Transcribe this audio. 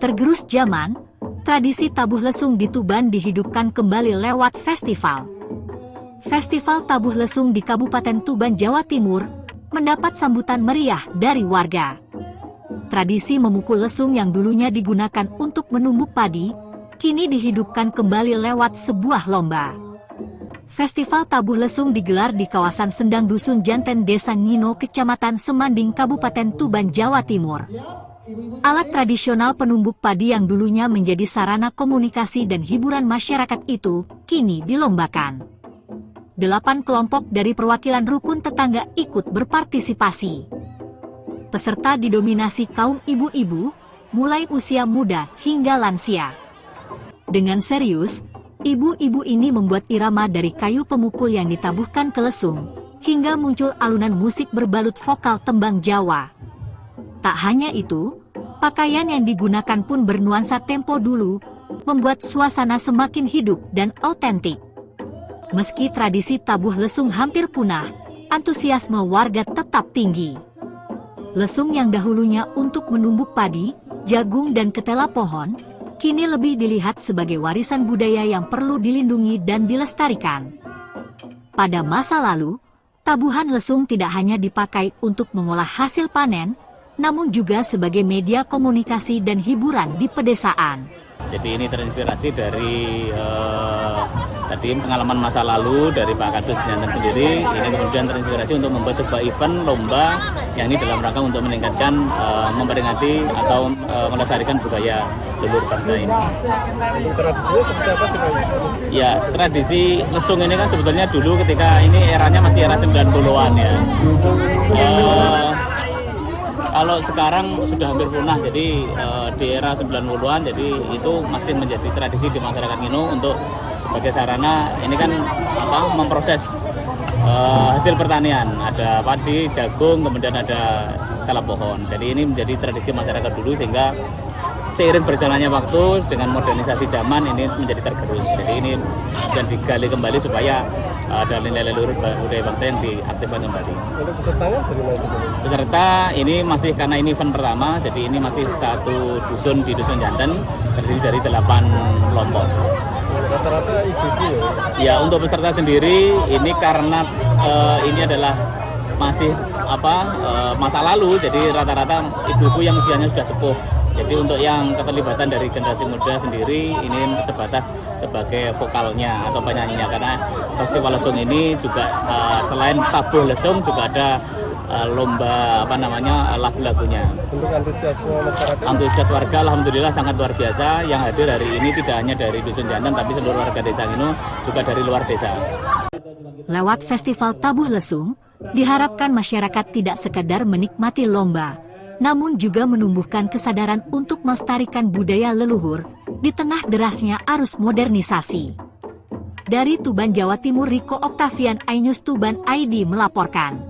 Tergerus zaman, tradisi tabuh lesung di Tuban dihidupkan kembali lewat festival. Festival Tabuh Lesung di Kabupaten Tuban, Jawa Timur, mendapat sambutan meriah dari warga. Tradisi memukul lesung yang dulunya digunakan untuk menumbuk padi, kini dihidupkan kembali lewat sebuah lomba. Festival Tabuh Lesung digelar di kawasan Sendang Dusun Janten, Desa Ngino, Kecamatan Semanding, Kabupaten Tuban, Jawa Timur. Alat tradisional penumbuk padi yang dulunya menjadi sarana komunikasi dan hiburan masyarakat itu, kini dilombakan. 8 kelompok dari perwakilan rukun tetangga ikut berpartisipasi. Peserta didominasi kaum ibu-ibu, mulai usia muda hingga lansia. Dengan serius, ibu-ibu ini membuat irama dari kayu pemukul yang ditabuhkan ke lesung, hingga muncul alunan musik berbalut vokal tembang Jawa. Tak hanya itu, pakaian yang digunakan pun bernuansa tempo dulu, membuat suasana semakin hidup dan autentik. Meski tradisi tabuh lesung hampir punah, antusiasme warga tetap tinggi. Lesung yang dahulunya untuk menumbuk padi, jagung dan ketela pohon, kini lebih dilihat sebagai warisan budaya yang perlu dilindungi dan dilestarikan. Pada masa lalu, tabuhan lesung tidak hanya dipakai untuk mengolah hasil panen, namun juga sebagai media komunikasi dan hiburan di pedesaan. Jadi ini terinspirasi dari tadi pengalaman masa lalu dari Pak Kadus Janten sendiri. Ini kemudian terinspirasi untuk membuat sebuah event lomba yang ini dalam rangka untuk meningkatkan, memperingati atau melestarikan budaya leluhur bangsa ini. Ya, tradisi lesung ini kan sebetulnya dulu ketika ini eranya masih era 90-an ya. Kalau sekarang sudah hampir punah, jadi di era 90-an, jadi itu masih menjadi tradisi di masyarakat Ngino untuk sebagai sarana ini kan memproses hasil pertanian, ada padi, jagung, kemudian ada ketela pohon. Jadi ini menjadi tradisi masyarakat dulu sehingga seiring berjalannya waktu dengan modernisasi zaman ini menjadi tergerus. Jadi ini dan digali kembali supaya ada nilai leluhur budaya bangsa yang diaktifkan kembali. Untuk pesertanya bagaimana? Peserta ini masih karena ini event pertama, jadi ini masih satu dusun di Dusun Janten, terdiri dari 8 kelompok. Rata-rata ibu-ibu ya? Ya, untuk peserta sendiri ini karena ini adalah masih masa lalu, jadi rata-rata ibu-ibu yang usianya sudah sepuh. Jadi untuk yang keterlibatan dari generasi muda sendiri ini sebatas sebagai vokalnya atau penyanyinya, karena festival lesung ini juga selain tabuh lesung juga ada lomba lagu-lagunya. Untuk antusiasme masyarakat? Antusias warga alhamdulillah sangat luar biasa. Yang hadir hari ini tidak hanya dari Dusun Janten tapi seluruh warga desa Ngino, juga dari luar desa. Lewat festival tabuh lesung, diharapkan masyarakat tidak sekedar menikmati lomba, namun juga menumbuhkan kesadaran untuk melestarikan budaya leluhur di tengah derasnya arus modernisasi. Dari Tuban, Jawa Timur, Riko Oktavian, iNews Tuban ID melaporkan.